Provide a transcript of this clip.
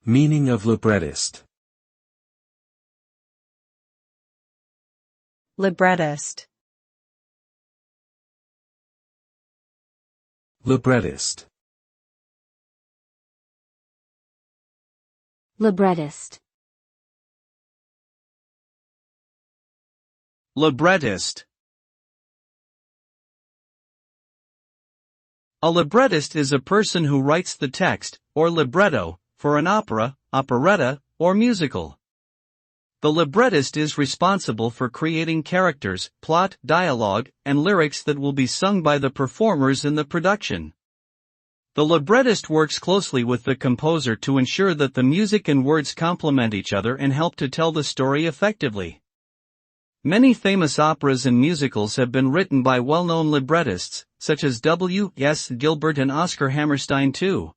Meaning of librettist. Librettist. Librettist. Librettist. Librettist. A librettist is a person who writes the text, or libretto, for an opera, operetta, or musical. The librettist is responsible for creating characters, plot, dialogue, and lyrics that will be sung by the performers in the production. The librettist works closely with the composer to ensure that the music and words complement each other and help to tell the story effectively. Many famous operas and musicals have been written by well-known librettists, such as W. S. Gilbert and Oscar Hammerstein too.